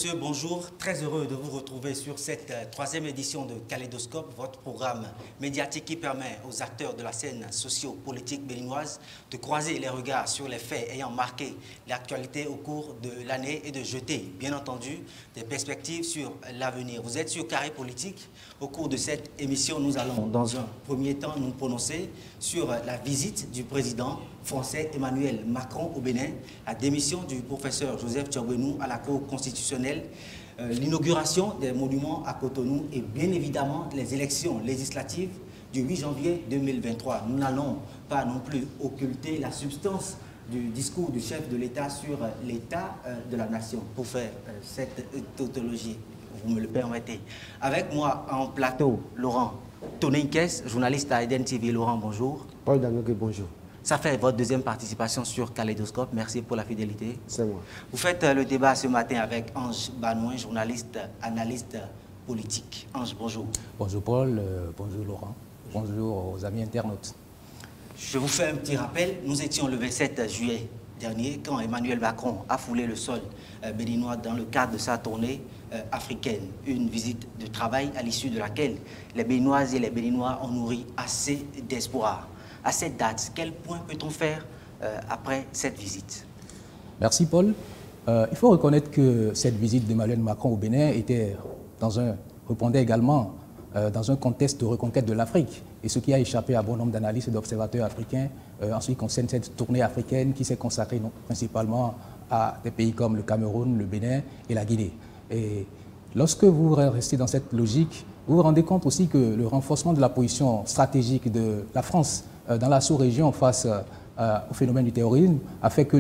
messieurs, bonjour. Très heureux de vous retrouver sur cette troisième édition de Kaléidoscope, votre programme médiatique qui permet aux acteurs de la scène socio-politique béninoise de croiser les regards sur les faits ayant marqué l'actualité au cours de l'année et de jeter, bien entendu, des perspectives sur l'avenir. Vous êtes sur Carré Politique. Au cours de cette émission, nous allons dans un premier temps nous prononcer sur la visite du président français Emmanuel Macron au Bénin, la démission du professeur Joseph Tchorbenou à la Cour constitutionnelle, l'inauguration des monuments à Cotonou et bien évidemment les élections législatives du 8 janvier 2023. Nous n'allons pas non plus occulter la substance du discours du chef de l'État sur l'état de la nation. Pour faire cette tautologie, vous me le permettez. Avec moi en plateau, Laurent Toninkes, journaliste à Eden TV. Laurent, bonjour. Paul Dangogue, bonjour. Ça fait votre deuxième participation sur Kaléidoscope. Merci pour la fidélité. C'est moi. Vous faites le débat ce matin avec Ange Banouin, journaliste, analyste politique. Ange, bonjour. Bonjour Paul, bonjour Laurent, bonjour aux amis internautes. Je vous fais un petit rappel. Nous étions le 27 juillet dernier quand Emmanuel Macron a foulé le sol béninois dans le cadre de sa tournée africaine. Une visite de travail à l'issue de laquelle les Béninoises et les Béninois ont nourri assez d'espoir. À cette date, quel point peut-on faire après cette visite? Merci Paul. Il faut reconnaître que cette visite d'Emmanuel Macron au Bénin répondait également dans un contexte de reconquête de l'Afrique. Et ce qui a échappé à bon nombre d'analystes et d'observateurs africains en ce qui concerne cette tournée africaine qui s'est consacrée principalement à des pays comme le Cameroun, le Bénin et la Guinée. Et lorsque vous restez dans cette logique, vous vous rendez compte aussi que le renforcement de la position stratégique de la France dans la sous-région face au phénomène du terrorisme a fait que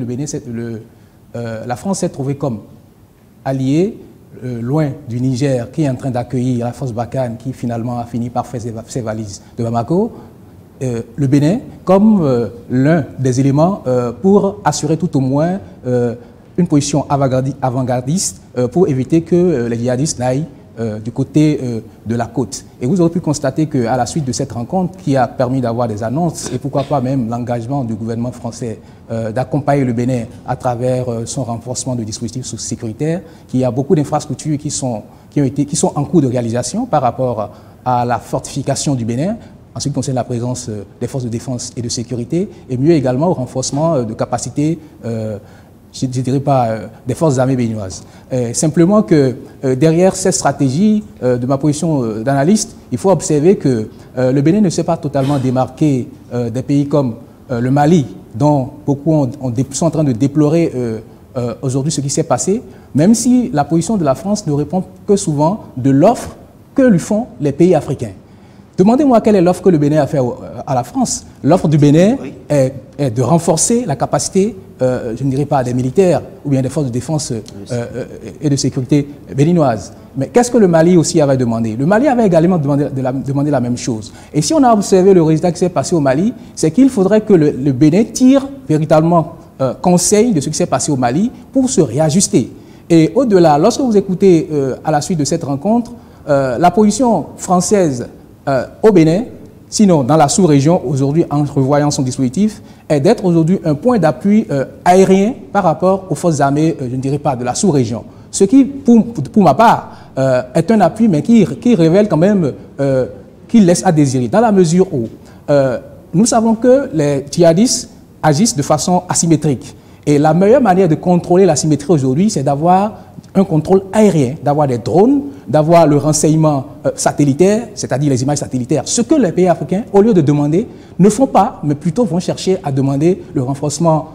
la France s'est trouvée comme alliée loin du Niger qui est en train d'accueillir la force Barkhane qui finalement a fini par faire ses valises de Bamako, le Bénin comme l'un des éléments pour assurer tout au moins une position avant-gardiste pour éviter que les djihadistes n'aillent du côté de la côte. Et vous aurez pu constater qu'à la suite de cette rencontre qui a permis d'avoir des annonces et pourquoi pas même l'engagement du gouvernement français d'accompagner le Bénin à travers son renforcement de dispositifs sécuritaires, qu'il y a beaucoup d'infrastructures qui sont en cours de réalisation par rapport à la fortification du Bénin en ce qui concerne la présence des forces de défense et de sécurité et mieux également au renforcement de capacités je ne dirais pas des forces armées béninoises. Simplement que derrière cette stratégie de ma position d'analyste, il faut observer que le Bénin ne s'est pas totalement démarqué des pays comme le Mali, dont beaucoup sont en train de déplorer aujourd'hui ce qui s'est passé, même si la position de la France ne répond que souvent de l'offre que lui font les pays africains. Demandez-moi quelle est l'offre que le Bénin a fait à la France. L'offre du Bénin est de renforcer la capacité, je ne dirais pas des militaires ou bien des forces de défense et de sécurité béninoises. Mais qu'est-ce que le Mali aussi avait demandé? Le Mali avait également demandé la même chose. Et si on a observé le résultat qui s'est passé au Mali, c'est qu'il faudrait que le Bénin tire véritablement conseil de ce qui s'est passé au Mali pour se réajuster. Et au-delà, lorsque vous écoutez à la suite de cette rencontre, la position française au Bénin, sinon dans la sous-région aujourd'hui en revoyant son dispositif, est d'être aujourd'hui un point d'appui aérien par rapport aux forces armées, je ne dirais pas de la sous-région. Ce qui, pour ma part, est un appui mais qui révèle quand même, qui laisse à désirer, dans la mesure où nous savons que les djihadistes agissent de façon asymétrique. Et la meilleure manière de contrôler l'asymétrie aujourd'hui, c'est d'avoir un contrôle aérien, d'avoir des drones, d'avoir le renseignement satellitaire, c'est-à-dire les images satellitaires. Ce que les pays africains, au lieu de demander, ne font pas, mais plutôt vont chercher à demander le renforcement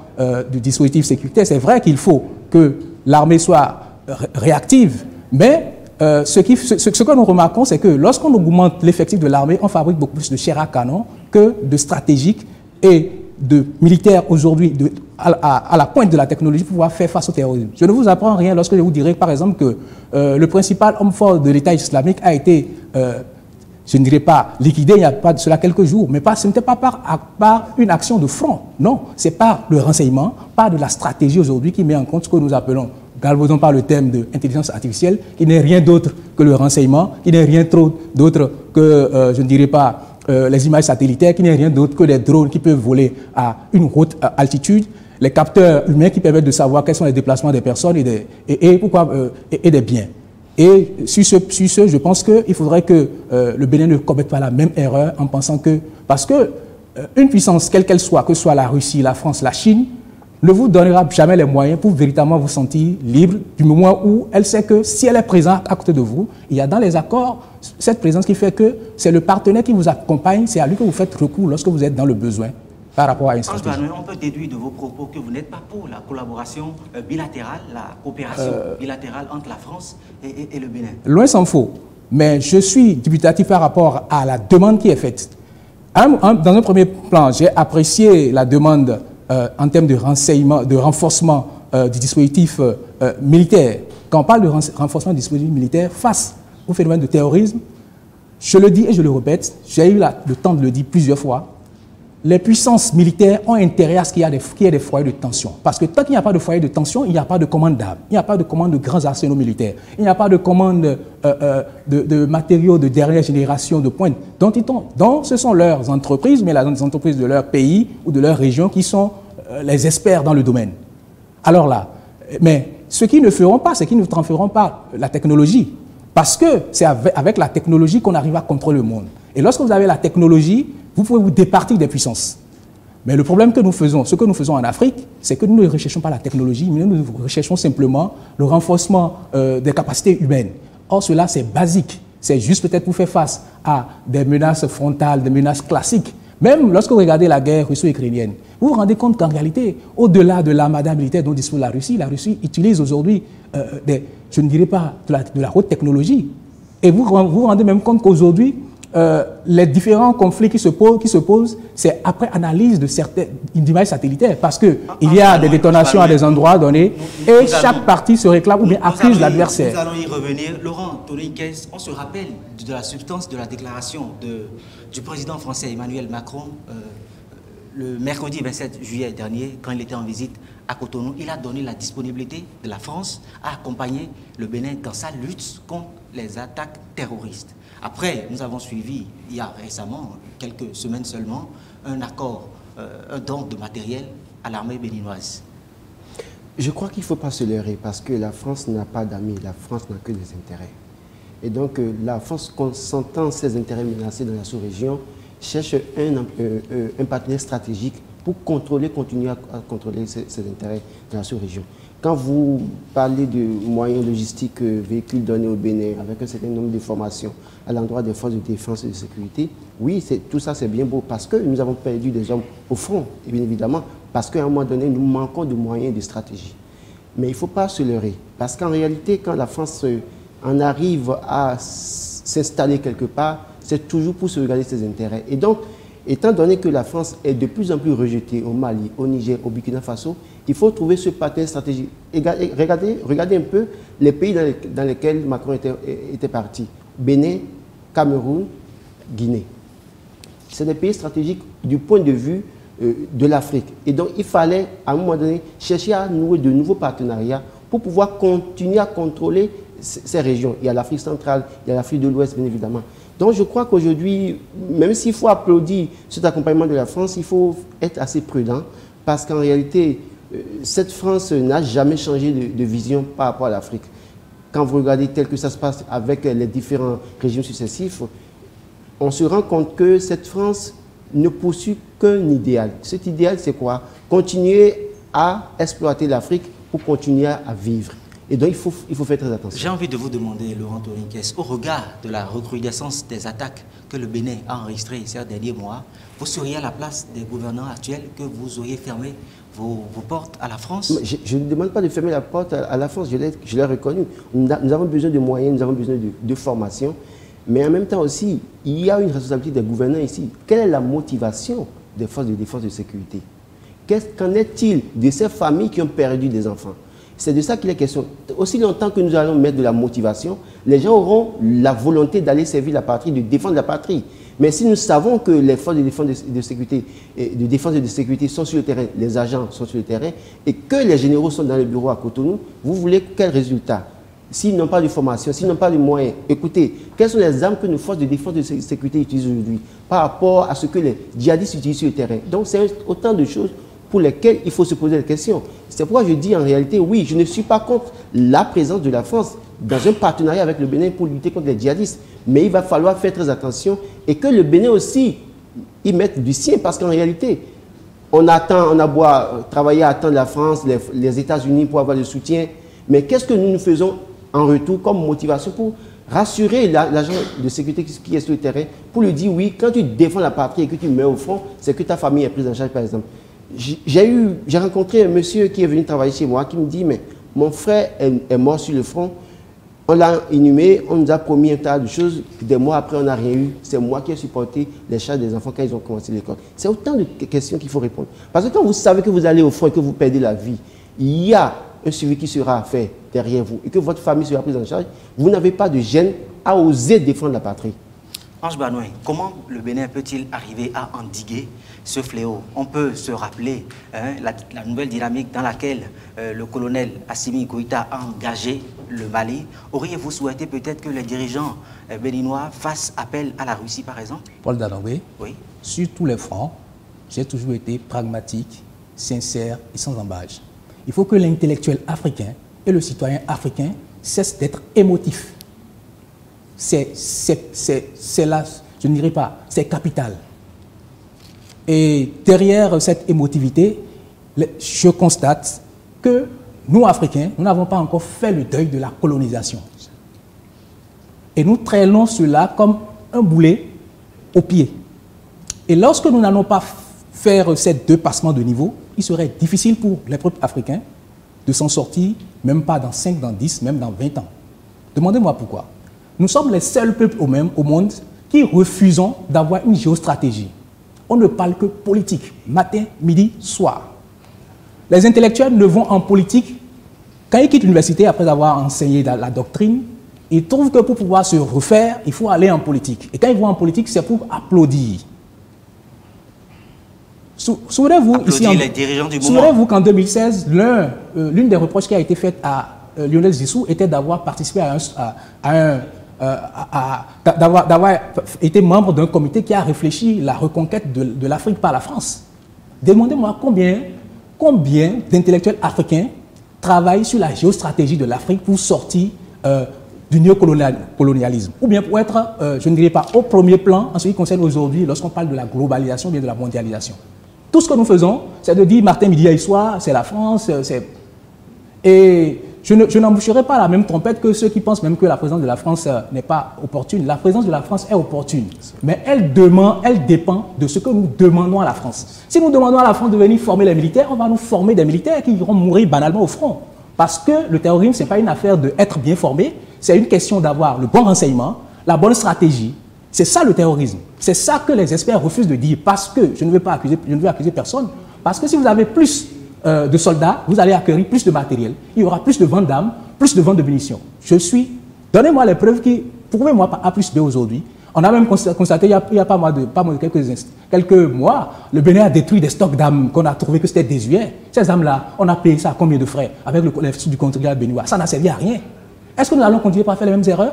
du dispositif sécuritaire. C'est vrai qu'il faut que l'armée soit réactive, mais ce que nous remarquons, c'est que lorsqu'on augmente l'effectif de l'armée, on fabrique beaucoup plus de chair à canon que de stratégiques et de militaires aujourd'hui à la pointe de la technologie pour pouvoir faire face au terrorisme. Je ne vous apprends rien lorsque je vous dirai par exemple que le principal homme fort de l'État islamique a été, je ne dirais pas liquidé il n'y a pas de cela quelques jours, mais ce n'était pas par une action de front, non, c'est par le renseignement, par de la stratégie aujourd'hui qui met en compte ce que nous appelons, galvaudons par le thème de l'intelligence artificielle, qui n'est rien d'autre que le renseignement, qui n'est rien d'autre que, je ne dirais pas, les images satellitaires, qui n'est rien d'autre que des drones qui peuvent voler à une haute altitude. les capteurs humains qui permettent de savoir quels sont les déplacements des personnes et des biens. Et sur ce, je pense qu'il faudrait que le Bénin ne commette pas la même erreur en pensant que... Parce que une puissance, quelle qu'elle soit, que ce soit la Russie, la France, la Chine, ne vous donnera jamais les moyens pour véritablement vous sentir libre du moment où elle sait que si elle est présente à côté de vous, il y a dans les accords cette présence qui fait que c'est le partenaire qui vous accompagne, c'est à lui que vous faites recours lorsque vous êtes dans le besoin par rapport à une stratégie. On peut déduire de vos propos que vous n'êtes pas pour la collaboration bilatérale, la coopération bilatérale entre la France et le Bénin. Loin s'en faut, mais je suis dubitatif par rapport à la demande qui est faite. Dans un premier plan, j'ai apprécié la demande en termes de renseignement, de renforcement du dispositif militaire. Quand on parle de renforcement du dispositif militaire face au phénomène de terrorisme, je le dis et je le répète, j'ai eu le temps de le dire plusieurs fois, les puissances militaires ont intérêt à ce qu'il y ait des foyers de tension. Parce que tant qu'il n'y a pas de foyer de tension, il n'y a pas de commande d'armes, il n'y a pas de commande de grands arsenaux militaires, il n'y a pas de commande de matériaux de dernière génération de pointe. Donc ce sont leurs entreprises, mais les entreprises de leur pays ou de leur région qui sont les experts dans le domaine. Alors là, mais ce qu'ils ne feront pas, c'est qu'ils ne transféreront pas la technologie. Parce que c'est avec la technologie qu'on arrive à contrôler le monde. Et lorsque vous avez la technologie, vous pouvez vous départir des puissances. Mais le problème que nous faisons, ce que nous faisons en Afrique, c'est que nous ne recherchons pas la technologie, mais nous recherchons simplement le renforcement des capacités humaines. Or, cela, c'est basique. C'est juste peut-être pour faire face à des menaces frontales, des menaces classiques. Même lorsque vous regardez la guerre russo-ukrainienne, vous vous rendez compte qu'en réalité, au-delà de l'armada militaire dont dispose la Russie utilise aujourd'hui, je ne dirais pas de la haute technologie. Et vous vous rendez même compte qu'aujourd'hui, les différents conflits qui se posent, c'est après analyse de certaines images satellitaires, parce qu'il y a des détonations à des endroits donnés, et chaque partie se réclame ou bien accuse l'adversaire. Nous allons y revenir. Laurent Touré-Kess, on se rappelle de la substance de la déclaration du président français Emmanuel Macron le mercredi 27 juillet dernier, quand il était en visite à Cotonou. Il a donné la disponibilité de la France à accompagner le Bénin dans sa lutte contre les attaques terroristes. Après, nous avons suivi, il y a récemment, quelques semaines seulement, un accord, un don de matériel à l'armée béninoise. Je crois qu'il ne faut pas se leurrer parce que la France n'a pas d'amis, la France n'a que des intérêts. Et donc, la France, consentant ses intérêts menacés dans la sous-région, cherche un partenaire stratégique pour continuer à contrôler ses intérêts dans la sous-région. Quand vous parlez de moyens logistiques, véhicules donnés au Bénin, avec un certain nombre de formations à l'endroit des forces de défense et de sécurité, oui, tout ça c'est bien beau parce que nous avons perdu des hommes au front, et bien évidemment, parce qu'à un moment donné, nous manquons de moyens et de stratégie. Mais il ne faut pas se leurrer, parce qu'en réalité, quand la France en arrive à s'installer quelque part, c'est toujours pour se regarder ses intérêts. Et donc, étant donné que la France est de plus en plus rejetée au Mali, au Niger, au Burkina Faso, il faut trouver ce partenaire stratégique. Regardez un peu les pays dans lesquels Macron était parti. Bénin, Cameroun, Guinée. C'est des pays stratégiques du point de vue de l'Afrique. Et donc, il fallait, à un moment donné, chercher à nouer de nouveaux partenariats pour pouvoir continuer à contrôler ces régions. Il y a l'Afrique centrale, il y a l'Afrique de l'Ouest, bien évidemment. Donc, je crois qu'aujourd'hui, même s'il faut applaudir cet accompagnement de la France, il faut être assez prudent parce qu'en réalité, cette France n'a jamais changé de vision par rapport à l'Afrique. Quand vous regardez tel que ça se passe avec les différents régimes successifs, on se rend compte que cette France ne poursuit qu'un idéal. Cet idéal, c'est quoi? Continuer à exploiter l'Afrique pour continuer à vivre. Et donc, il faut faire très attention. J'ai envie de vous demander, Laurent Touré-Kess, au regard de la recrudescence des attaques que le Bénin a enregistrées ces derniers mois, vous seriez à la place des gouvernants actuels que vous auriez fermé vos portes à la France? Je ne demande pas de fermer la porte à la France, je l'ai reconnu. Nous avons besoin de moyens, nous avons besoin de formation, mais en même temps aussi, il y a une responsabilité des gouvernants ici. Quelle est la motivation des forces de défense et de sécurité? Qu'en est-il de ces familles qui ont perdu des enfants? C'est de ça qu'il est question. Aussi longtemps que nous allons mettre de la motivation, les gens auront la volonté d'aller servir la patrie, de défendre la patrie. Mais si nous savons que les forces de défense et de sécurité sont sur le terrain, les agents sont sur le terrain, et que les généraux sont dans les bureaux à Cotonou, vous voulez quel résultat? S'ils n'ont pas de formation, s'ils n'ont pas de moyens, écoutez, quelles sont les armes que nos forces de défense et de sécurité utilisent aujourd'hui par rapport à ce que les djihadistes utilisent sur le terrain? Donc c'est autant de choses pour lesquels il faut se poser des questions. C'est pourquoi je dis en réalité, oui, je ne suis pas contre la présence de la France dans un partenariat avec le Bénin pour lutter contre les djihadistes. Mais il va falloir faire très attention et que le Bénin aussi y mette du sien, parce qu'en réalité, on a beau travailler à attendre la France, les États-Unis pour avoir le soutien, mais qu'est-ce que nous faisons en retour comme motivation pour rassurer l'agent de sécurité qui est sur le terrain, pour lui dire oui, quand tu défends la patrie et que tu mets au front, c'est que ta famille est prise en charge, par exemple. J'ai rencontré un monsieur qui est venu travailler chez moi, qui me dit, mais mon frère est mort sur le front, on l'a inhumé, on nous a promis un tas de choses, des mois après on n'a rien eu, c'est moi qui ai supporté les charges des enfants quand ils ont commencé l'école. C'est autant de questions qu'il faut répondre. Parce que quand vous savez que vous allez au front et que vous perdez la vie, il y a un suivi qui sera fait derrière vous et que votre famille sera prise en charge, vous n'avez pas de gêne à oser défendre la patrie. Ange Banouin, comment le Bénin peut-il arriver à endiguer ce fléau? On peut se rappeler la nouvelle dynamique dans laquelle le colonel Assimi Goïta a engagé le Mali. Auriez-vous souhaité peut-être que les dirigeants béninois fassent appel à la Russie, par exemple? Paul Danobé, oui. Sur tous les fronts, j'ai toujours été pragmatique, sincère et sans embâche. Il faut que l'intellectuel africain et le citoyen africain cessent d'être émotifs. C'est là, je ne dirais pas, c'est capital. Et derrière cette émotivité, je constate que nous, Africains, nous n'avons pas encore fait le deuil de la colonisation. Et nous traînons cela comme un boulet au pied. Et lorsque nous n'allons pas faire ces deux passements de niveau, il serait difficile pour les peuples africains de s'en sortir, même pas dans 5, dans 10, même dans 20 ans. Demandez-moi pourquoi. Nous sommes les seuls peuples au monde qui refusons d'avoir une géostratégie. On ne parle que politique, matin, midi, soir. Les intellectuels ne vont en politique, quand ils quittent l'université après avoir enseigné la doctrine, ils trouvent que pour pouvoir se refaire, il faut aller en politique. Et quand ils vont en politique, c'est pour applaudir. Souvenez-vous qu'en 2016, l'une des reproches qui a été faite à Lionel Zissou était d'avoir participé d'avoir été membre d'un comité qui a réfléchi la reconquête de l'Afrique par la France. Demandez-moi combien d'intellectuels africains travaillent sur la géostratégie de l'Afrique pour sortir du néocolonialisme, ou bien pour être, je ne dirais pas au premier plan en ce qui concerne aujourd'hui lorsqu'on parle de la globalisation ou bien de la mondialisation. Tout ce que nous faisons, c'est de dire matin, midi et soir, c'est la France, et je n'emboucherai pas la même trompette que ceux qui pensent même que la présence de la France n'est pas opportune. La présence de la France est opportune, mais elle dépend de ce que nous demandons à la France. Si nous demandons à la France de venir former les militaires, on va nous former des militaires qui iront mourir banalement au front. Parce que le terrorisme, ce n'est pas une affaire d'être bien formé, c'est une question d'avoir le bon renseignement, la bonne stratégie. C'est ça le terrorisme. C'est ça que les experts refusent de dire, parce que je ne veux accuser personne, parce que si vous avez plus de soldats, vous allez acquérir plus de matériel, il y aura plus de ventes d'armes, plus de ventes de munitions. Donnez-moi les preuves qui, prouvez-moi A plus B aujourd'hui. On a même constaté, il y a pas moins de quelques mois, le Bénin a détruit des stocks d'armes qu'on a trouvé que c'était désuet. Ces armes-là, on a payé ça à combien de frais avec le collectif du contribuable béninois? Ça n'a servi à rien. Est-ce que nous allons continuer à faire les mêmes erreurs?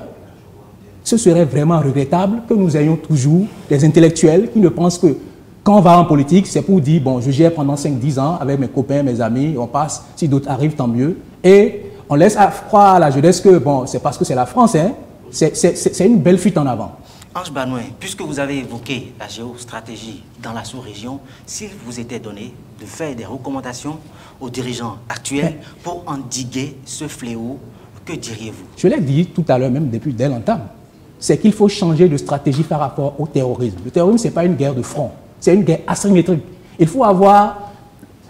Ce serait vraiment regrettable que nous ayons toujours des intellectuels qui ne pensent que quand on va en politique, c'est pour dire, bon, je gère pendant 5-10 ans avec mes copains, mes amis, on passe, si d'autres arrivent, tant mieux. Et on laisse croire à la jeunesse que, bon, c'est parce que c'est la France, hein, c'est une belle fuite en avant. Ange Banouin, puisque vous avez évoqué la géostratégie dans la sous-région, s'il vous était donné de faire des recommandations aux dirigeants actuels pour endiguer ce fléau, que diriez-vous? Je l'ai dit tout à l'heure, même dès l'entame, c'est qu'il faut changer de stratégie par rapport au terrorisme. Le terrorisme, ce n'est pas une guerre de front, c'est une guerre asymétrique. Il faut avoir...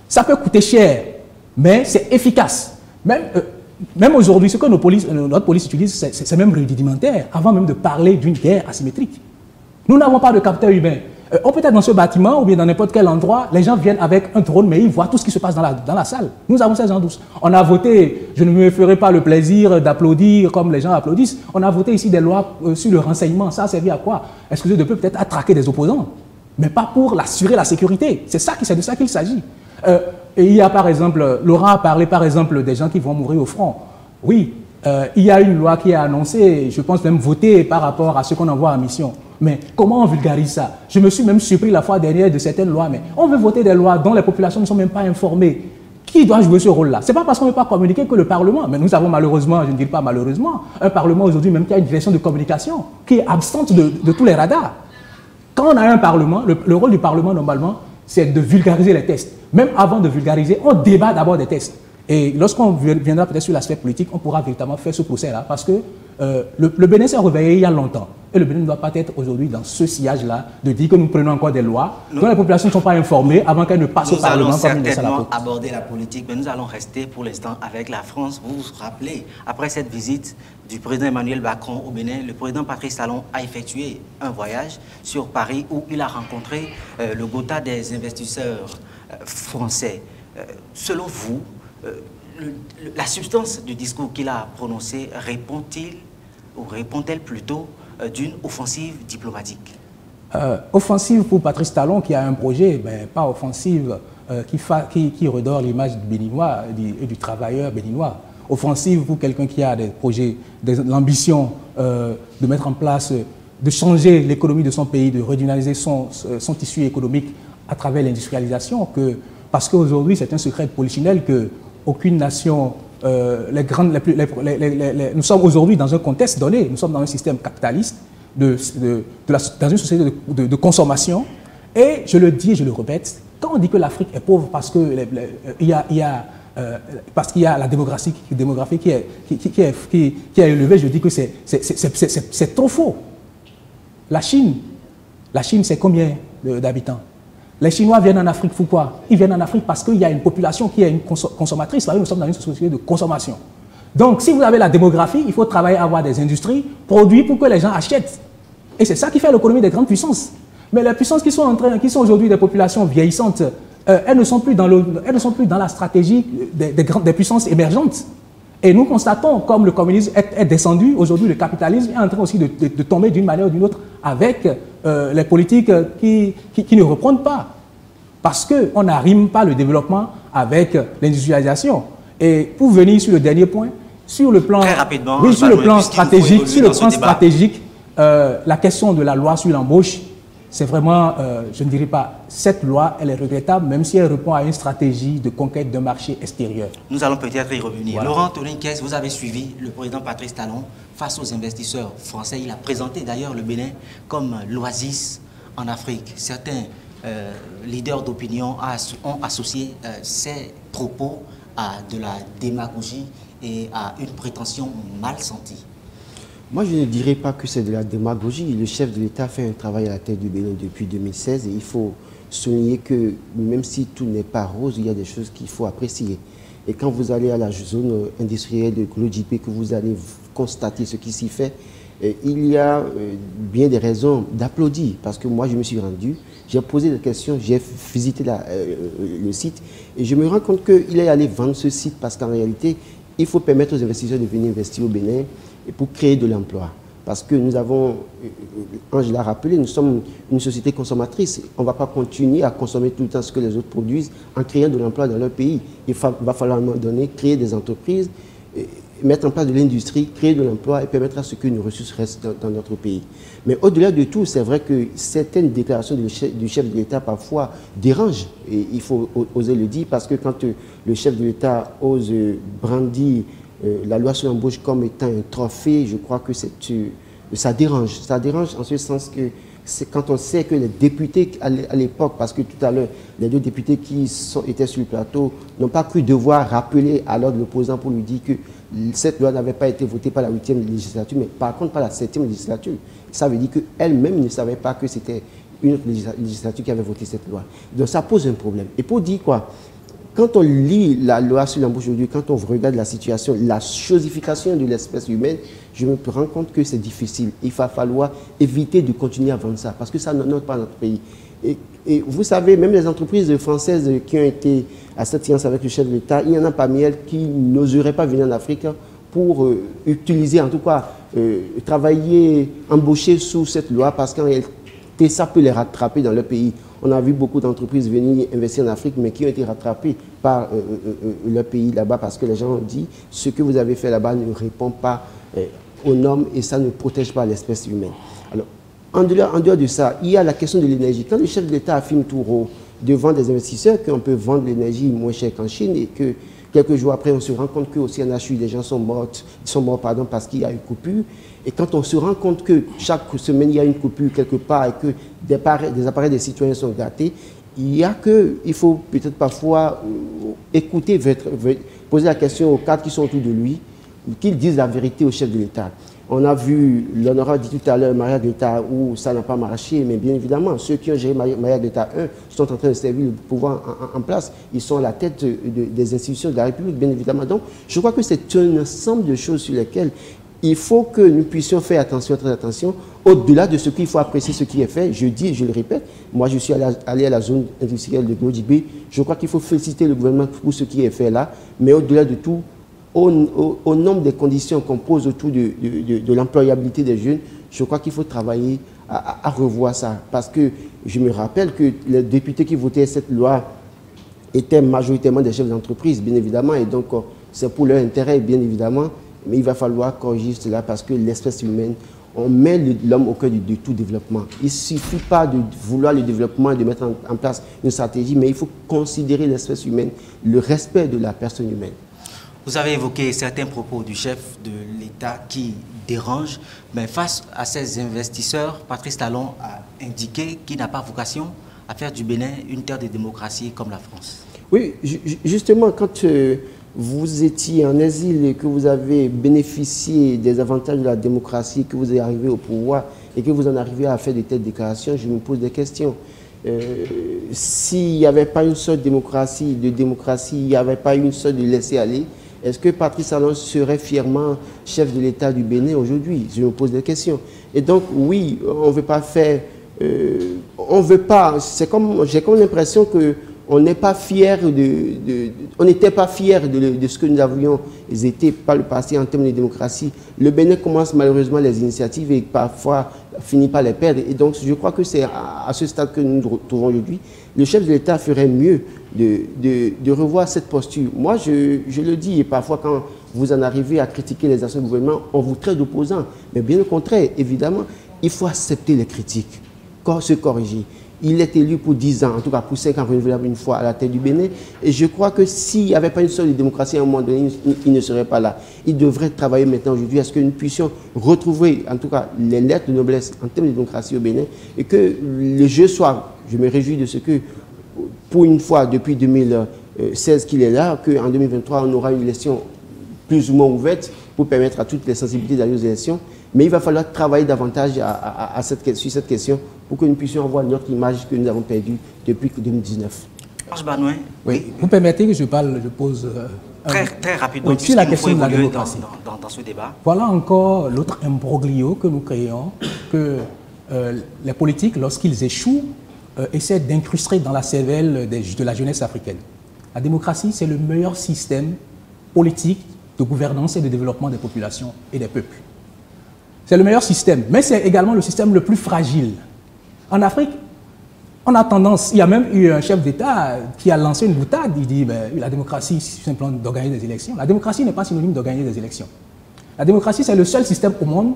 Ça peut coûter cher, mais c'est efficace. Même aujourd'hui, ce que notre police utilise, c'est même rudimentaire, avant même de parler d'une guerre asymétrique. Nous n'avons pas de capteur humain. On peut être dans ce bâtiment ou bien dans n'importe quel endroit, les gens viennent avec un drone, mais ils voient tout ce qui se passe dans la salle. Nous avons ces gens douces. On a voté, je ne me ferai pas le plaisir d'applaudir comme les gens applaudissent, on a voté ici des lois sur le renseignement. Ça a servi à quoi? Excusez de peu, peut-être à traquer des opposants, mais pas pour assurer la sécurité. C'est de ça qu'il s'agit. Et il y a par exemple, Laurent a parlé par exemple des gens qui vont mourir au front. Oui, il y a une loi qui est annoncée, je pense même votée par rapport à ce qu'on envoie en mission. Mais comment on vulgarise ça? Je me suis même surpris la fois dernière de certaines lois, mais on veut voter des lois dont les populations ne sont même pas informées. Qui doit jouer ce rôle-là? Ce n'est pas parce qu'on ne veut pas communiquer que le Parlement. Mais nous avons malheureusement, je ne dis pas malheureusement, un Parlement aujourd'hui même qui a une direction de communication qui est absente de tous les radars. Quand on a un Parlement, le rôle du Parlement normalement, c'est de vulgariser les tests. Même avant de vulgariser, on débat d'abord des tests. Et lorsqu'on viendra peut-être sur l'aspect politique, on pourra véritablement faire ce procès-là parce que le Bénin s'est réveillé il y a longtemps. Et le Bénin ne doit pas être aujourd'hui dans ce sillage-là de dire que nous prenons encore des lois dont les populations ne sont pas informées avant qu'elles ne passent au Parlement. Nous allons certainement aborder la politique, mais nous allons rester pour l'instant avec la France. Vous vous rappelez, après cette visite du président Emmanuel Macron au Bénin, le président Patrice Talon a effectué un voyage sur Paris où il a rencontré le Gotha des investisseurs français. Selon vous, la substance du discours qu'il a prononcé répond-elle plutôt d'une offensive diplomatique? Offensive pour Patrice Talon qui a un projet, mais pas offensive qui redore l'image du Béninois et du travailleur béninois. Offensive pour quelqu'un qui a des projets, l'ambition de mettre en place, de changer l'économie de son pays, de redynamiser son tissu économique à travers l'industrialisation. Parce qu'aujourd'hui, c'est un secret de polichinelle qu'aucune nation, nous sommes aujourd'hui dans un contexte donné, nous sommes dans un système capitaliste, dans une société de consommation. Et je le dis et je le répète, quand on dit que l'Afrique est pauvre parce qu'il y a la démographie qui est élevée, je dis que c'est trop faux. La Chine, c'est combien d'habitants? Les Chinois viennent en Afrique, pourquoi? Ils viennent en Afrique parce qu'il y a une population qui est une consommatrice. Nous sommes dans une société de consommation. Donc, si vous avez la démographie, il faut travailler à avoir des industries, produits pour que les gens achètent. Et c'est ça qui fait l'économie des grandes puissances. Mais les puissances qui sont aujourd'hui des populations vieillissantes, elles ne sont plus dans la stratégie des puissances émergentes. Et nous constatons, comme le communisme est descendu, aujourd'hui le capitalisme est en train aussi de tomber d'une manière ou d'une autre avec les politiques qui ne reprennent pas. Parce qu'on n'arrime pas le développement avec l'industrialisation. Et pour venir sur le dernier point, sur le plan, sur le plan stratégique, la question de la loi sur l'embauche, c'est vraiment, je ne dirais pas, cette loi, elle est regrettable, même si elle répond à une stratégie de conquête d'un marché extérieur. Nous allons peut-être y revenir. Voilà. Laurent Toninquez, vous avez suivi le président Patrice Talon face aux investisseurs français. Il a présenté d'ailleurs le Bénin comme l'oasis en Afrique. Certains leaders d'opinion ont associé ces propos à de la démagogie et à une prétention mal sentie. Moi, je ne dirais pas que c'est de la démagogie. Le chef de l'État fait un travail à la tête du Bénin depuis 2016 et il faut souligner que même si tout n'est pas rose, il y a des choses qu'il faut apprécier. Et quand vous allez à la zone industrielle de Glodjipé, que vous allez constater ce qui s'y fait, il y a bien des raisons d'applaudir. Parce que moi, je me suis rendu, j'ai posé des questions, j'ai visité le site et je me rends compte qu'il est allé vendre ce site parce qu'en réalité, il faut permettre aux investisseurs de venir investir au Bénin et pour créer de l'emploi. Parce que nous avons, quand je l'ai rappelé, nous sommes une société consommatrice. On ne va pas continuer à consommer tout le temps ce que les autres produisent en créant de l'emploi dans leur pays. Il va falloir à un moment donné créer des entreprises, mettre en place de l'industrie, créer de l'emploi et permettre à ce que nos ressources restent dans notre pays. Mais au-delà de tout, c'est vrai que certaines déclarations du chef de l'État parfois dérangent. Et il faut oser le dire parce que quand le chef de l'État ose brandir la loi sur l'embauche comme étant un trophée, je crois que ça dérange. Ça dérange en ce sens que c'est quand on sait que les députés à l'époque, parce que tout à l'heure, les deux députés qui étaient sur le plateau n'ont pas cru devoir rappeler à l'ordre de l'opposant pour lui dire que cette loi n'avait pas été votée par la 8e législature, mais par contre par la 7e législature. Ça veut dire qu'elle-même ne savait pas que c'était une autre législature qui avait voté cette loi. Donc ça pose un problème. Et pour dire quoi? Quand on lit la loi sur l'embauche aujourd'hui, quand on regarde la situation, la chosification de l'espèce humaine, je me rends compte que c'est difficile. Il va falloir éviter de continuer à vendre ça, parce que ça n'honore pas notre pays. Et vous savez, même les entreprises françaises qui ont été à cette séance avec le chef de l'État, il y en a parmi elles qui n'oseraient pas venir en Afrique pour utiliser, en tout cas, travailler, embaucher sous cette loi, parce qu'en réalité, ça peut les rattraper dans leur pays. On a vu beaucoup d'entreprises venir investir en Afrique, mais qui ont été rattrapées par leur pays là-bas, parce que les gens ont dit ce que vous avez fait là-bas ne répond pas aux normes et ça ne protège pas l'espèce humaine. Alors, en dehors de ça, il y a la question de l'énergie. Quand le chef de l'État affirme tout haut devant des investisseurs qu'on peut vendre l'énergie moins cher qu'en Chine et que quelques jours après, on se rend compte qu'au CNHU, des gens sont morts parce qu'il y a une coupure. Et quand on se rend compte que chaque semaine, il y a une coupure quelque part et que des appareils des citoyens sont gâtés, il faut peut-être parfois écouter, poser la question aux cadres qui sont autour de lui, qu'ils disent la vérité au chef de l'État. On a vu, l'honorable dit tout à l'heure, mariage d'État où ça n'a pas marché, mais bien évidemment, ceux qui ont géré mariage d'État 1 sont en train de servir le pouvoir en place. Ils sont à la tête des institutions de la République, bien évidemment. Donc, je crois que c'est un ensemble de choses sur lesquelles il faut que nous puissions faire attention, très attention, au-delà de ce qu'il faut apprécier ce qui est fait. Je dis et je le répète, moi je suis allé à la zone industrielle de Glodjibé. Je crois qu'il faut féliciter le gouvernement pour ce qui est fait là, mais au-delà de tout, au nombre des conditions qu'on pose autour de l'employabilité des jeunes, je crois qu'il faut travailler à revoir ça. Parce que je me rappelle que les députés qui votaient cette loi étaient majoritairement des chefs d'entreprise, bien évidemment, et donc c'est pour leur intérêt, bien évidemment, mais il va falloir corriger cela parce que l'espèce humaine, on met l'homme au cœur de tout développement. Il ne suffit pas de vouloir le développement et de mettre en place une stratégie, mais il faut considérer l'espèce humaine, le respect de la personne humaine. Vous avez évoqué certains propos du chef de l'État qui dérangent, mais face à ces investisseurs, Patrice Talon a indiqué qu'il n'a pas vocation à faire du Bénin une terre de démocratie comme la France. Oui, justement, quand vous étiez en exil et que vous avez bénéficié des avantages de la démocratie, que vous êtes arrivé au pouvoir et que vous en arrivez à faire de telles déclarations, je me pose des questions. S'il n'y avait pas une sorte de démocratie, il n'y avait pas une sorte de laisser-aller, est-ce que Patrice Talon serait fièrement chef de l'État du Bénin aujourd'hui? Je me pose des questions. Et donc, oui, on ne veut pas faire... on veut pas... J'ai comme l'impression que on n'est pas fier on n'était pas fiers de ce que nous avions été par le passé en termes de démocratie. Le Bénin commence malheureusement les initiatives et parfois finit par les perdre. Et donc je crois que c'est à ce stade que nous nous retrouvons aujourd'hui. Le chef de l'État ferait mieux de revoir cette posture. Moi, je le dis, et parfois quand vous en arrivez à critiquer les actions du gouvernement, on vous traite d'opposants. Mais bien au contraire, évidemment, il faut accepter les critiques, se corriger. Il est élu pour 10 ans, en tout cas pour 5 ans renouvelable une fois à la tête du Bénin. Et je crois que s'il n'y avait pas une sorte de démocratie, à un moment donné, il ne serait pas là. Il devrait travailler maintenant aujourd'hui à ce que nous puissions retrouver, en tout cas, les lettres de noblesse en termes de démocratie au Bénin et que le jeu soit, je me réjouis de ce que, pour une fois, depuis 2016 qu'il est là, qu'en 2023, on aura une élection plus ou moins ouverte pour permettre à toutes les sensibilités d'aller aux élections. Mais il va falloir travailler davantage sur cette question pour que nous puissions avoir notre image que nous avons perdue depuis 2019. Georges Banouin, oui. Vous permettez que je pose très rapidement, oui, sur la question de la démocratie. Dans ce débat. Voilà encore l'autre imbroglio que nous créons, que les politiques, lorsqu'ils échouent, essaient d'incruster dans la cervelle de la jeunesse africaine. La démocratie, c'est le meilleur système politique de gouvernance et de développement des populations et des peuples. C'est le meilleur système, mais c'est également le système le plus fragile. En Afrique, on a tendance, il y a même eu un chef d'État qui a lancé une boutade, il dit la démocratie, c'est simplement d'organiser des élections. La démocratie n'est pas synonyme d'organiser des élections. La démocratie, c'est le seul système au monde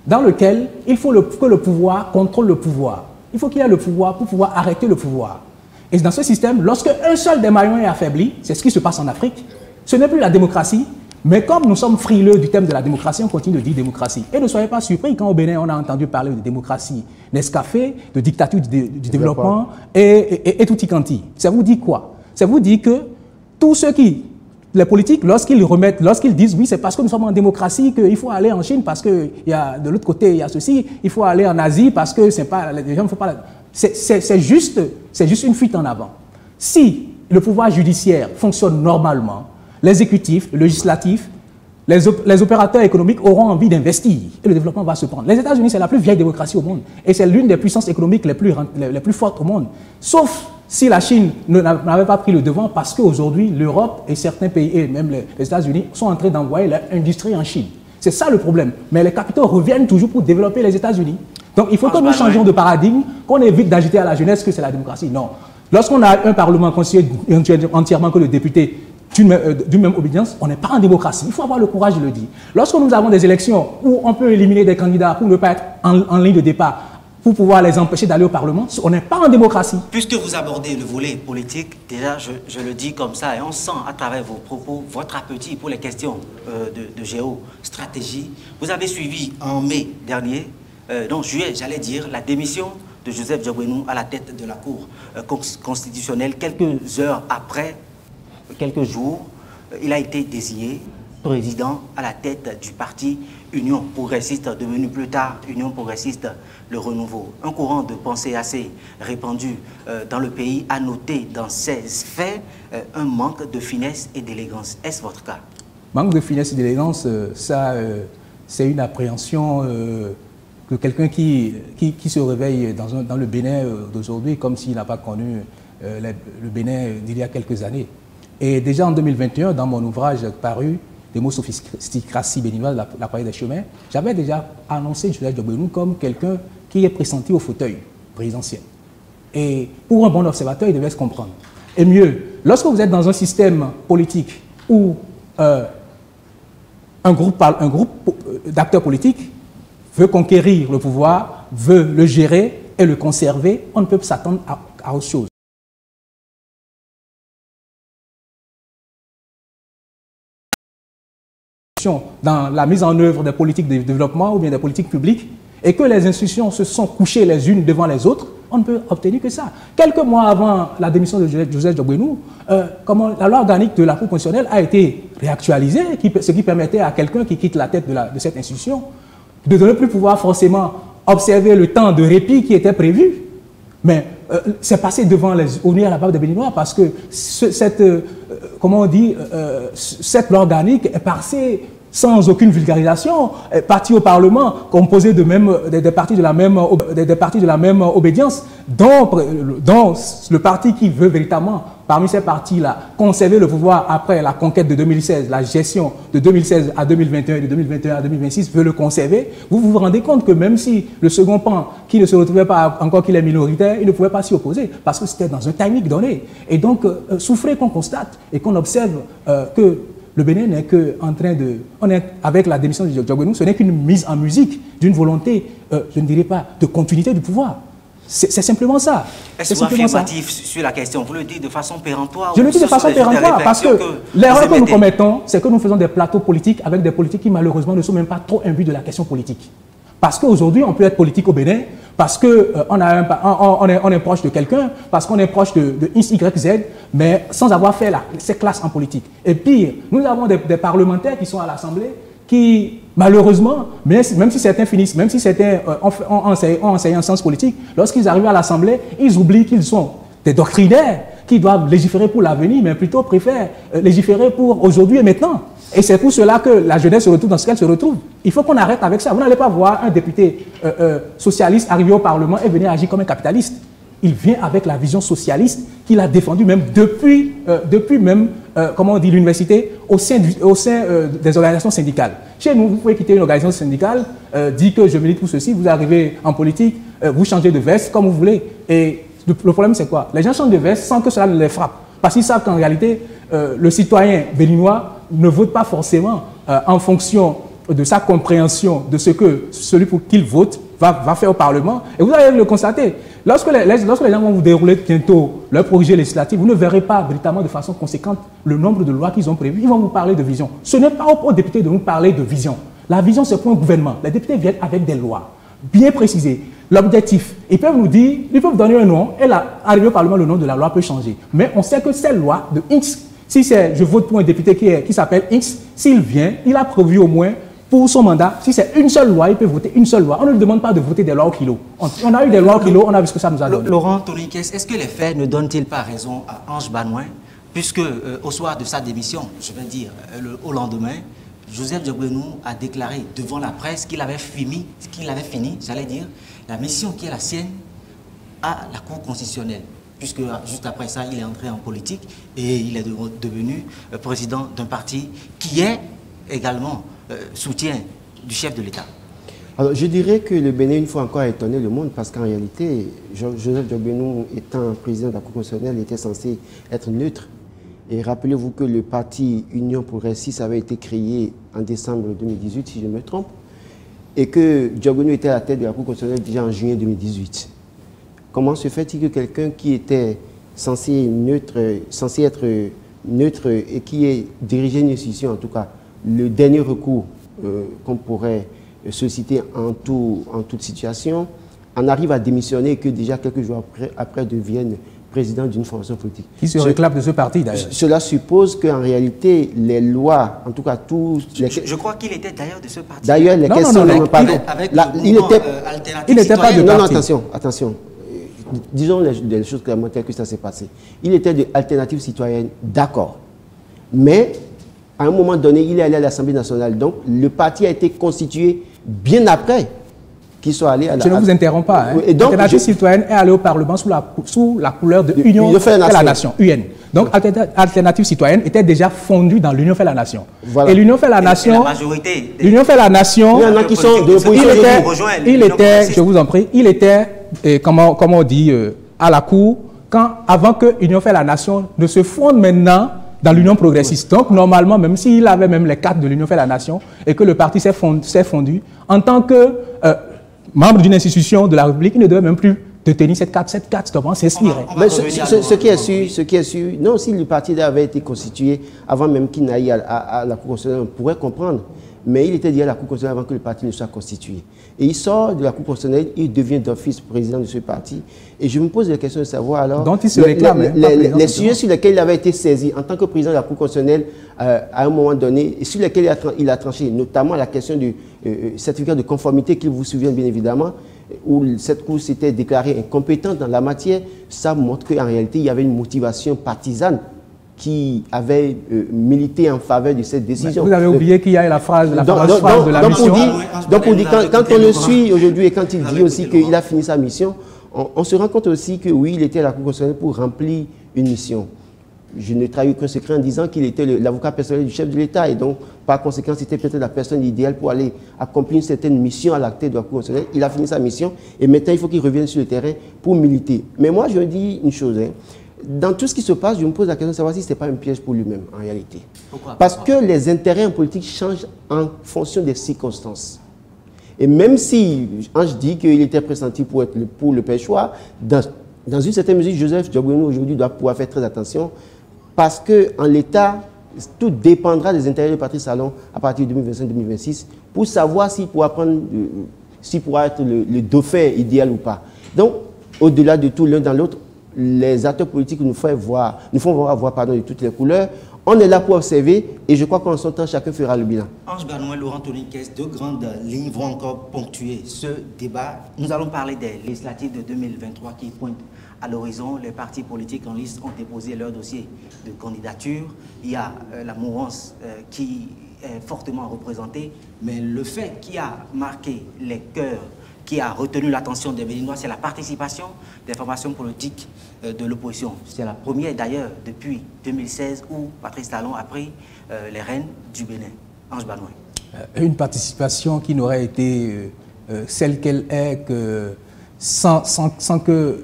dans lequel il faut que le pouvoir contrôle le pouvoir. Il faut qu'il y ait le pouvoir pour pouvoir arrêter le pouvoir. Et dans ce système, lorsque un seul des maillons est affaibli, c'est ce qui se passe en Afrique, ce n'est plus la démocratie. Mais comme nous sommes frileux du thème de la démocratie, on continue de dire démocratie. Et ne soyez pas surpris quand au Bénin, on a entendu parler de démocratie Nescafé, de dictature du développement et tout y quanti. Ça vous dit quoi? Ça vous dit que tous ceux les politiques, lorsqu'ils disent oui, c'est parce que nous sommes en démocratie qu'il faut aller en Chine parce que de l'autre côté, il y a ceci, il faut aller en Asie parce que c'est pas, les gens ne font pas... C'est juste une fuite en avant. Si le pouvoir judiciaire fonctionne normalement, l'exécutif, le législatif, les opérateurs économiques auront envie d'investir et le développement va se prendre. Les États-Unis, c'est la plus vieille démocratie au monde et c'est l'une des puissances économiques les plus fortes au monde. Sauf si la Chine n'avait pas pris le devant parce qu'aujourd'hui, l'Europe et certains pays, et même les États-Unis, sont en train d'envoyer leur industrie en Chine. C'est ça le problème. Mais les capitaux reviennent toujours pour développer les États-Unis. Donc il faut que nous changions de paradigme, qu'on évite d'agiter à la jeunesse que c'est la démocratie. Non. Lorsqu'on a un parlement constitué entièrement que de députés d'une même obédience, on n'est pas en démocratie. Il faut avoir le courage de le dire. Lorsque nous avons des élections où on peut éliminer des candidats pour ne pas être en ligne de départ, pour pouvoir les empêcher d'aller au Parlement. On n'est pas en démocratie. Puisque vous abordez le volet politique, déjà, je le dis comme ça, et on sent à travers vos propos votre appétit pour les questions de géostratégie. Vous avez suivi en mai dernier, non, juillet, j'allais dire, la démission de Joseph Diogbenou à la tête de la Cour constitutionnelle. Quelques heures après, quelques jours, il a été désigné président à la tête du parti Union progressiste, devenu plus tard Union progressiste Le Renouveau. Un courant de pensée assez répandu dans le pays a noté dans ces faits un manque de finesse et d'élégance. Est-ce votre cas? Manque de finesse et d'élégance, ça, c'est une appréhension que quelqu'un qui se réveille dans le Bénin d'aujourd'hui comme s'il n'a pas connu le Bénin d'il y a quelques années. Et déjà en 2021, dans mon ouvrage paru, Démosophisticratie béninoise, la parole des chemins, j'avais déjà annoncé Joseph Diogbenou comme quelqu'un qui est pressenti au fauteuil présidentiel. Et pour un bon observateur, il devait se comprendre. Et mieux, lorsque vous êtes dans un système politique où un groupe d'acteurs politiques veut conquérir le pouvoir, veut le gérer et le conserver, on ne peut s'attendre à autre chose. Dans la mise en œuvre des politiques de développement ou bien des politiques publiques, et que les institutions se sont couchées les unes devant les autres, on ne peut obtenir que ça. Quelques mois avant la démission de Joseph Diogbenou, la loi organique de la Cour constitutionnelle a été réactualisée, ce qui permettait à quelqu'un qui quitte la tête de cette institution de ne plus pouvoir forcément observer le temps de répit qui était prévu. Mais c'est passé devant au nez à la barbe des Béninois parce que cette loi organique est passée sans aucune vulgarisation, parti au Parlement, composé des partis de la même obédience, dont le parti qui veut véritablement, parmi ces partis-là, conserver le pouvoir après la conquête de 2016, la gestion de 2016 à 2021 et de 2021 à 2026, veut le conserver. Vous vous rendez compte que même si le second pan, qui ne se retrouvait pas encore qu'il est minoritaire, il ne pouvait pas s'y opposer, parce que c'était dans un timing donné. Et donc, souffrez qu'on constate et qu'on observe que le Bénin n'est qu'en train de... avec la démission de Diogbenou, ce n'est qu'une mise en musique d'une volonté, je ne dirais pas, de continuité du pouvoir. C'est simplement ça. Est-ce que vous affirmatif sur la question? Vous le dites de façon péremptoire? Je le dis de façon péremptoire parce que l'erreur que nous commettons, c'est que nous faisons des plateaux politiques avec des politiques qui malheureusement ne sont même pas trop imbus de la question politique. Parce qu'aujourd'hui, on peut être politique au Bénin, parce qu'on est proche de quelqu'un, parce qu'on est proche de X, Y, Z, mais sans avoir fait ces classes en politique. Et pire, nous avons des parlementaires qui sont à l'Assemblée qui, malheureusement, même si certains finissent, même si certains ont enseigné en sciences politiques, lorsqu'ils arrivent à l'Assemblée, ils oublient qu'ils sont des doctrinaires qui doivent légiférer pour l'avenir, mais plutôt préfèrent légiférer pour aujourd'hui et maintenant. Et c'est pour cela que la jeunesse se retrouve dans ce qu'elle se retrouve. Il faut qu'on arrête avec ça. Vous n'allez pas voir un député socialiste arriver au Parlement et venir agir comme un capitaliste. Il vient avec la vision socialiste qu'il a défendue même depuis comment on dit, l'université, au sein des organisations syndicales. Chez nous, vous pouvez quitter une organisation syndicale, dire que je milite pour ceci, vous arrivez en politique, vous changez de veste comme vous voulez. Et le problème, c'est quoi? Les gens changent de veste sans que cela ne les frappe. Parce qu'ils savent qu'en réalité, le citoyen béninois ne vote pas forcément en fonction de sa compréhension de ce que celui pour qui il vote va faire au Parlement. Et vous allez le constater. Lorsque les gens vont vous dérouler bientôt leur projet législatif, vous ne verrez pas véritablement de façon conséquente le nombre de lois qu'ils ont prévues. Ils vont vous parler de vision. Ce n'est pas aux députés de nous parler de vision. La vision, c'est pour un gouvernement. Les députés viennent avec des lois bien précisées. L'objectif, ils peuvent nous dire, ils peuvent donner un nom, et là, arrivé au Parlement, le nom de la loi peut changer. Mais on sait que cette loi de X, si je vote pour un député qui s'appelle X, s'il vient, il a prévu au moins pour son mandat, si c'est une seule loi, il peut voter une seule loi. On ne lui demande pas de voter des lois au kilo. On a eu des lois au kilo, on a vu ce que ça nous a donné. Laurent Toniques, est-ce que les faits ne donnent-ils pas raison à Ange Banouin, puisque au soir de sa démission, je vais dire au lendemain, Joseph Diogbenou a déclaré devant la presse qu'il avait fini, j'allais dire, la mission qui est la sienne à la Cour constitutionnelle, puisque juste après ça, il est entré en politique et il est devenu président d'un parti qui est également soutien du chef de l'État. Alors, je dirais que le Bénin, une fois encore, a étonné le monde parce qu'en réalité, Joseph Diogbenou, étant président de la Cour constitutionnelle, était censé être neutre. Et rappelez-vous que le parti Union progressiste avait été créé en décembre 2018, si je me trompe. et que Diogonu était à la tête de la Cour constitutionnelle déjà en juillet 2018. Comment se fait-il que quelqu'un qui était censé être neutre et qui est dirigé une institution, en tout cas le dernier recours qu'on pourrait solliciter en toute situation, en arrive à démissionner et que déjà quelques jours après devienne président d'une formation politique. Qui se réclame de ce parti d'ailleurs. Cela suppose qu'en réalité, les lois, en tout cas tous... Je crois qu'il était d'ailleurs de ce parti. D'ailleurs, les questions ne pas... Il n'était pas de parti. Non, attention. Disons les choses clairement telles que ça s'est passé. Il était de Alternative citoyenne, d'accord. Mais, à un moment donné, il est allé à l'Assemblée nationale. Donc, le parti a été constitué bien après qu'il soit allé à la... Je ne vous interromps pas. Hein. Alternative citoyenne est allé au Parlement sous la couleur de Union fait la Nation, UN. Donc, Alternative citoyenne était déjà fondue dans l'Union fait la Nation. Voilà. Et l'Union fait la Nation... la majorité... L'Union fait la Nation... Il y en a qui sont de l'opposition. Il était, je vous en prie, il était, comment on dit, à la Cour, avant que l'Union fait la Nation ne se fonde maintenant dans l'Union progressiste. Donc, normalement, même s'il avait même les cartes de l'Union fait la Nation et que le parti s'est fondu, en tant que membre d'une institution de la République, il ne devait même plus tenir cette carte. Cette carte, comment s'inspirer. Mais ce qui est sûr, non, si le parti avait été constitué avant même qu'il n'aille à la Cour constitutionnelle, on pourrait comprendre. Mais il était dit à la Cour constitutionnelle avant que le parti ne soit constitué. Et il sort de la Cour constitutionnelle, il devient d'office président de ce parti. Et je me pose la question de savoir alors... Dont il se réclame. Les sujets sur lesquels il avait été saisi en tant que président de la Cour constitutionnelle à un moment donné, et sur lesquels il a tranché, notamment la question du certificat de conformité, qu'il vous souvient bien évidemment, où cette Cour s'était déclarée incompétente dans la matière, ça montre qu'en réalité, il y avait une motivation partisane qui avait milité en faveur de cette décision. Vous avez oublié qu'il y a la phrase de la mission. Donc, quand on le suit aujourd'hui et quand il dit aussi qu'il a fini sa mission, on se rend compte aussi que oui, il était à la Cour constitutionnelle pour remplir une mission. Je ne trahis aucun secret en disant qu'il était l'avocat personnel du chef de l'État et donc, par conséquent, c'était peut-être la personne idéale pour aller accomplir une certaine mission à la tête de la Cour constitutionnelle. Il a fini sa mission et maintenant, il faut qu'il revienne sur le terrain pour militer. Mais moi, je dis une chose, dans tout ce qui se passe, je me pose la question de savoir si ce n'est pas un piège pour lui-même, en réalité. Parce que les intérêts en politique changent en fonction des circonstances. Et même si Ange dit qu'il était pressenti pour être pour le Péchois, dans une certaine mesure, Joseph Diogonu aujourd'hui doit pouvoir faire très attention parce qu'en l'état, tout dépendra des intérêts de Patrice Talon à partir de 2025-2026 pour savoir s'il pourra être le dauphin idéal ou pas. Donc, au-delà de tout, l'un dans l'autre, les acteurs politiques nous font voir de toutes les couleurs. On est là pour observer et je crois qu'en son temps, chacun fera le bilan. Ange Banois, Laurent Tourniquet, deux grandes lignes vont encore ponctuer ce débat. Nous allons parler des législatives de 2023 qui pointent à l'horizon. Les partis politiques en liste ont déposé leur dossier de candidature. Il y a la mouvance qui est fortement représentée, mais le fait qui a marqué les cœurs, qui a retenu l'attention des Béninois, c'est la participation des formations politiques de l'opposition. C'est la première d'ailleurs depuis 2016 où Patrice Talon a pris les rênes du Bénin. Ange Banois. Une participation qui n'aurait été celle qu'elle est que sans que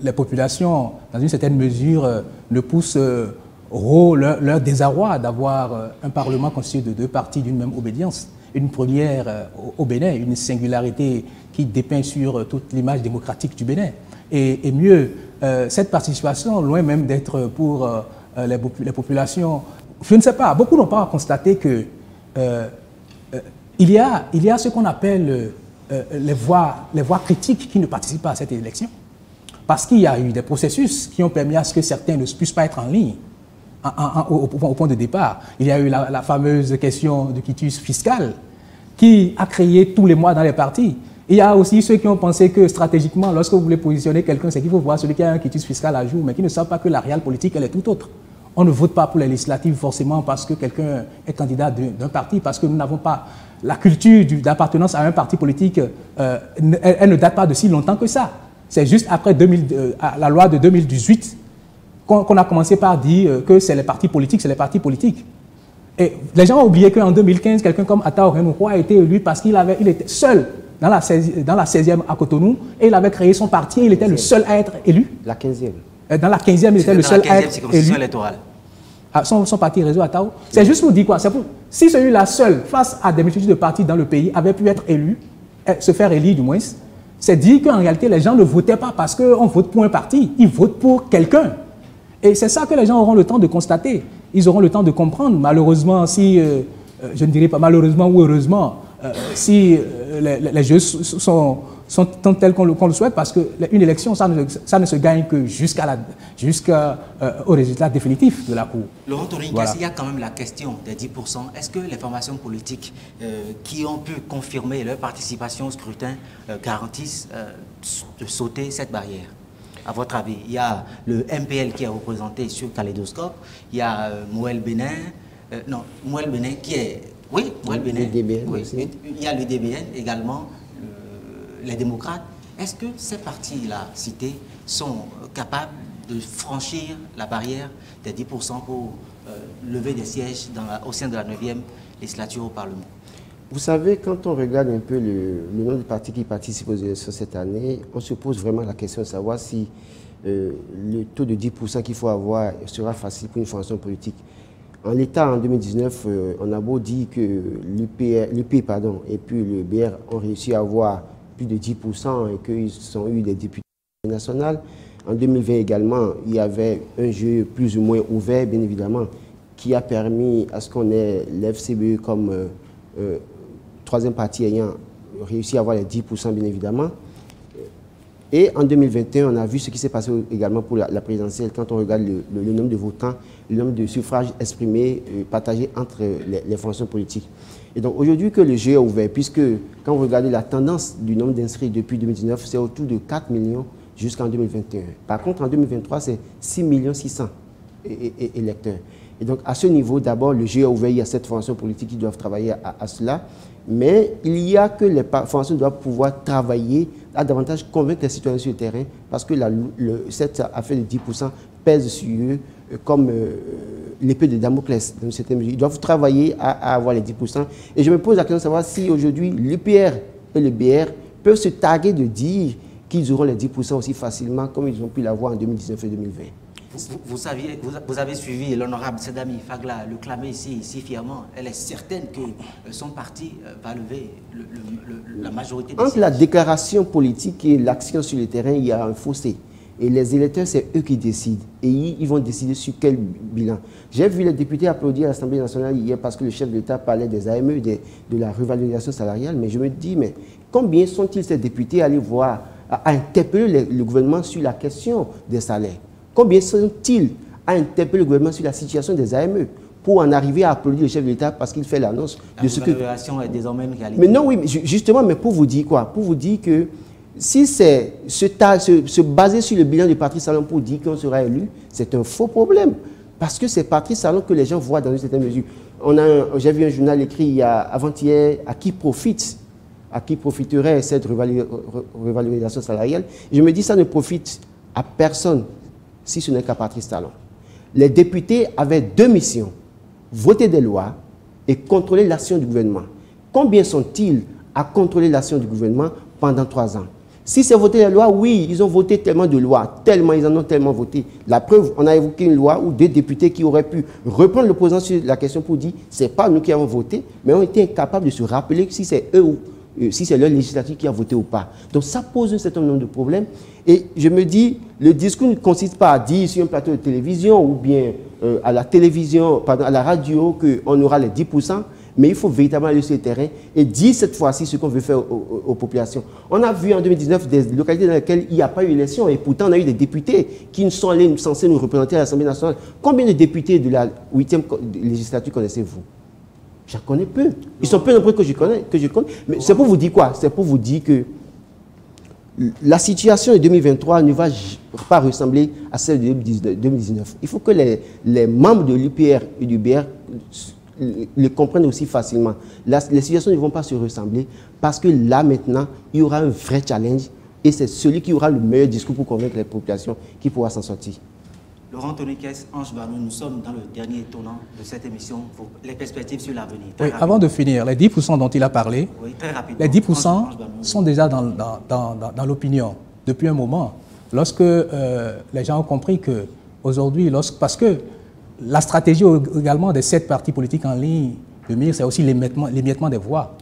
les populations, dans une certaine mesure, ne poussent leur désarroi d'avoir un Parlement constitué de deux partis d'une même obédience. Une première au Bénin, une singularité qui dépeint sur toute l'image démocratique du Bénin. Et mieux, cette participation, loin même d'être pour les populations, je ne sais pas, beaucoup n'ont pas constaté que il y a ce qu'on appelle les voix critiques qui ne participent pas à cette élection. Parce qu'il y a eu des processus qui ont permis à ce que certains ne puissent pas être en ligne au point de départ. Il y a eu la fameuse question du quitus fiscal qui a créé tous les mois dans les partis. Il y a aussi ceux qui ont pensé que stratégiquement, lorsque vous voulez positionner quelqu'un, c'est qu'il faut voir celui qui a un quitus fiscal à jour, mais qui ne savent pas que la réelle politique, elle est tout autre. On ne vote pas pour les législatives forcément parce que quelqu'un est candidat d'un parti, parce que nous n'avons pas la culture d'appartenance à un parti politique, elle ne date pas de si longtemps que ça. C'est juste après la loi de 2018 qu'on a commencé par dire que c'est les partis politiques, c'est les partis politiques. Et les gens ont oublié qu'en 2015, quelqu'un comme Atta Orenoukoua a été élu parce qu'il était seul dans la 16e à Cotonou et il avait créé son parti et il était le seul à être élu. La 15e. Dans la 15e, il était le seul à être élu. Son parti Réseau Attao. C'est juste pour dire quoi? Si celui-là seul, face à des multitudes de partis dans le pays, avait pu être élu, se faire élire du moins, c'est dire qu'en réalité, les gens ne votaient pas parce qu'on vote pour un parti, ils votent pour quelqu'un. Et c'est ça que les gens auront le temps de constater. Ils auront le temps de comprendre. Malheureusement, si, je ne dirais pas malheureusement ou heureusement, si les jeux sont tels qu'on le souhaite, parce qu'une élection, ça ne se gagne que jusqu'au résultat définitif de la Cour. Laurent Toningues, Voilà. il y a quand même la question des 10%. Est-ce que les formations politiques qui ont pu confirmer leur participation au scrutin garantissent de sauter cette barrière? À votre avis, il y a le MPL qui est représenté sur Kaléidoscope, il y a Mouel Bénin, Mouel Bénin qui est... Oui, Mouel Bénin. Le DBN oui, aussi. il y a le DBN également, les démocrates. Est-ce que ces partis-là cités sont capables de franchir la barrière des 10% pour lever des sièges au sein de la 9e législature au Parlement? Vous savez, quand on regarde un peu le nombre de partis qui participent aux élections cette année, on se pose vraiment la question de savoir si le taux de 10% qu'il faut avoir sera facile pour une formation politique. En l'état, en 2019, on a beau dire que l'UP et puis le BR ont réussi à avoir plus de 10% et qu'ils ont eu des députés nationaux. En 2020 également, il y avait un jeu plus ou moins ouvert, bien évidemment, qui a permis à ce qu'on ait l'FCBE comme troisième parti ayant réussi à avoir les 10%, bien évidemment. Et en 2021, on a vu ce qui s'est passé également pour la présidentielle, quand on regarde le nombre de votants, le nombre de suffrages exprimés, partagés entre les formations politiques. Et donc aujourd'hui que le jeu est ouvert, puisque quand vous regardez la tendance du nombre d'inscrits depuis 2019, c'est autour de 4 millions jusqu'en 2021. Par contre, en 2023, c'est 6 600 000 électeurs. Et donc à ce niveau, d'abord, le jeu est ouvert, il y a 7 formations politiques qui doivent travailler à cela. Mais il y a que les formations doivent pouvoir travailler à davantage convaincre les citoyens sur le terrain, parce que cette affaire de 10% pèse sur eux comme l'épée de Damoclès. Dans certaines mesures. Ils doivent travailler à avoir les 10%. Et je me pose la question de savoir si aujourd'hui l'UPR et le BR peuvent se targuer de dire qu'ils auront les 10% aussi facilement comme ils ont pu l'avoir en 2019 et 2020. Vous avez suivi l'honorable Sedami Fagla le clamer ici fièrement. Elle est certaine que son parti va lever la majorité des Entre sièges. la déclaration politique et l'action sur le terrain, il y a un fossé. Et les électeurs, c'est eux qui décident. Et ils vont décider sur quel bilan. J'ai vu les députés applaudir à l'Assemblée nationale hier parce que le chef de l'État parlait des AME, de la revalorisation salariale. Mais je me dis, mais combien sont-ils ces députés à aller voir, à interpeller le gouvernement sur la question des salaires? Combien sont-ils à interpeller le gouvernement sur la situation des AME pour en arriver à applaudir le chef de l'État parce qu'il fait l'annonce de ce que... La revalorisation est désormais une réalité. Mais non, oui, justement, mais pour vous dire quoi? Pour vous dire que si c'est se baser sur le bilan de Patrice Talon pour dire qu'on sera élu, c'est un faux problème. Parce que c'est Patrice Talon que les gens voient dans une certaine mesure. J'ai vu un journal écrit avant-hier à qui profiterait cette revalorisation salariale. Je me dis ça ne profite à personne si ce n'est qu'à Patrice Talon. Les députés avaient 2 missions, voter des lois et contrôler l'action du gouvernement. Combien sont-ils à contrôler l'action du gouvernement pendant 3 ans? Si c'est voter les lois, oui, ils ont voté tellement de lois, ils en ont tellement voté. La preuve, on a évoqué une loi où 2 députés qui auraient pu reprendre l'opposant sur la question pour dire « c'est pas nous qui avons voté », mais ont été incapables de se rappeler si c'est eux ou si c'est leur législature qui a voté ou pas. Donc ça pose un certain nombre de problèmes. Et je me dis, le discours ne consiste pas à dire sur un plateau de télévision ou bien à la radio qu'on aura les 10%, mais il faut véritablement aller sur le terrain et dire cette fois-ci ce qu'on veut faire aux populations. On a vu en 2019 des localités dans lesquelles il n'y a pas eu élection et pourtant on a eu des députés qui sont allés censés nous représenter à l'Assemblée nationale. Combien de députés de la 8e législature connaissez-vous? J'en connais peu. Ils sont peu nombreux que je connais. Mais c'est pour vous dire quoi? C'est pour vous dire que la situation de 2023 ne va pas ressembler à celle de 2019. Il faut que les membres de l'UPR et du BR le comprennent aussi facilement. Les situations ne vont pas se ressembler parce que là, maintenant, il y aura un vrai challenge et c'est celui qui aura le meilleur discours pour convaincre les populations qui pourra s'en sortir. Laurent Toningues, Ange Banou, nous sommes dans le dernier tournant de cette émission. Les perspectives sur l'avenir. Oui, avant de finir, les 10% dont il a parlé, oui, très rapidement. Les 10% sont déjà dans l'opinion depuis un moment. Lorsque les gens ont compris qu'aujourd'hui, parce que la stratégie également des 7 partis politiques en ligne de mire, c'est aussi l'émiettement des voix.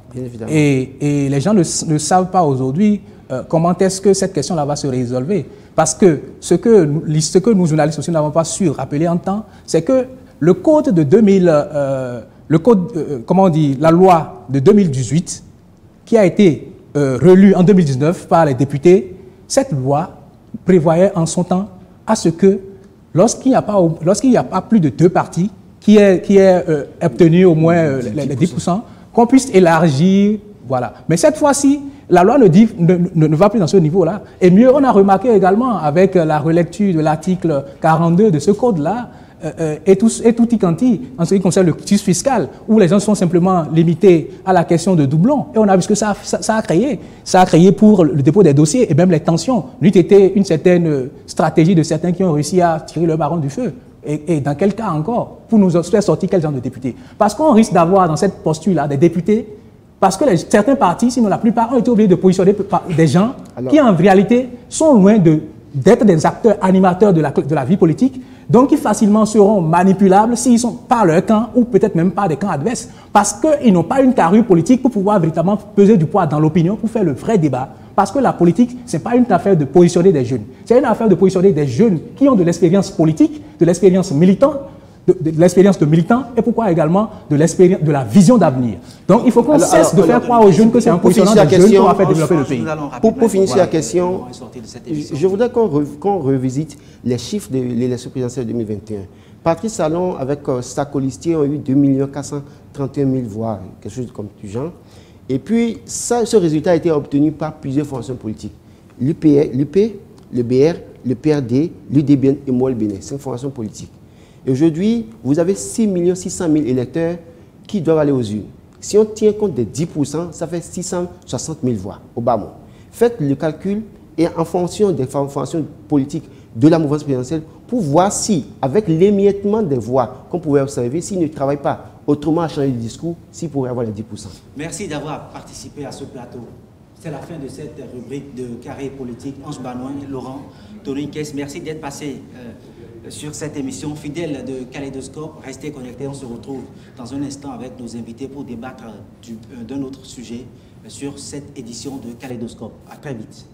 Et les gens ne savent pas aujourd'hui comment est-ce que cette question-là va se résolver. Parce que ce que nous, journalistes aussi, n'avons pas su rappeler en temps, c'est que le code de 2000, la loi de 2018, qui a été relue en 2019 par les députés, cette loi prévoyait en son temps à ce que lorsqu'il n'y a pas plus de 2 partis qui aient obtenu au moins les 10%, qu'on puisse élargir, voilà. Mais cette fois-ci, la loi ne va plus dans ce niveau-là. Et mieux, on a remarqué également avec la relecture de l'article 42 de ce code-là, et tout y quanti, en ce qui concerne le quitus fiscal, où les gens sont simplement limités à la question de doublons. Et on a vu ce que ça a créé. Ça a créé pour le dépôt des dossiers et même les tensions. N'eût été une certaine stratégie de certains qui ont réussi à tirer le baron du feu. Et dans quel cas encore? Pour nous faire sortir quel genre de députés? Parce qu'on risque d'avoir dans cette posture-là des députés, parce que certains partis, sinon la plupart, ont été obligés de positionner des gens qui en réalité sont loin d'être des acteurs animateurs de la vie politique, donc qui facilement seront manipulables s'ils sont par leur camp ou peut-être même par des camps adverses, parce qu'ils n'ont pas une carrure politique pour pouvoir véritablement peser du poids dans l'opinion, pour faire le vrai débat. Parce que la politique, ce n'est pas une affaire de positionner des jeunes, c'est une affaire de positionner des jeunes qui ont de l'expérience politique, de l'expérience militante, de l'expérience de militant et pourquoi également de la vision d'avenir. Donc il faut qu'on cesse de faire croire aux jeunes que c'est un positionnement des jeunes qu'on va faire développer le pays. Pour finir sur la question, je voudrais qu'on revisite les chiffres de l'élection présidentielle 2021. Patrice Talon avec sa colistier ont eu 2 431 000 voix, quelque chose comme du genre. Et puis ce résultat a été obtenu par plusieurs formations politiques. L'UP, le BR, le PRD, l'UDBN et moi le Bénin. 5 formations politiques. Et aujourd'hui, vous avez 6 600 000 électeurs qui doivent aller aux urnes. Si on tient compte des 10%, ça fait 660 000 voix au bas mot. Faites le calcul et en fonction des formations politiques de la mouvance présidentielle pour voir si, avec l'émiettement des voix qu'on pouvait observer, s'ils ne travaillent pas autrement à changer de discours, s'ils pourraient avoir les 10%. Merci d'avoir participé à ce plateau. C'est la fin de cette rubrique de Carré politique. Ange Banoin, Laurent, Tony Kess, merci d'être passé sur cette émission fidèle de Kaléidoscope. Restez connectés, on se retrouve dans un instant avec nos invités pour débattre d'un autre sujet sur cette édition de Kaléidoscope. À très vite.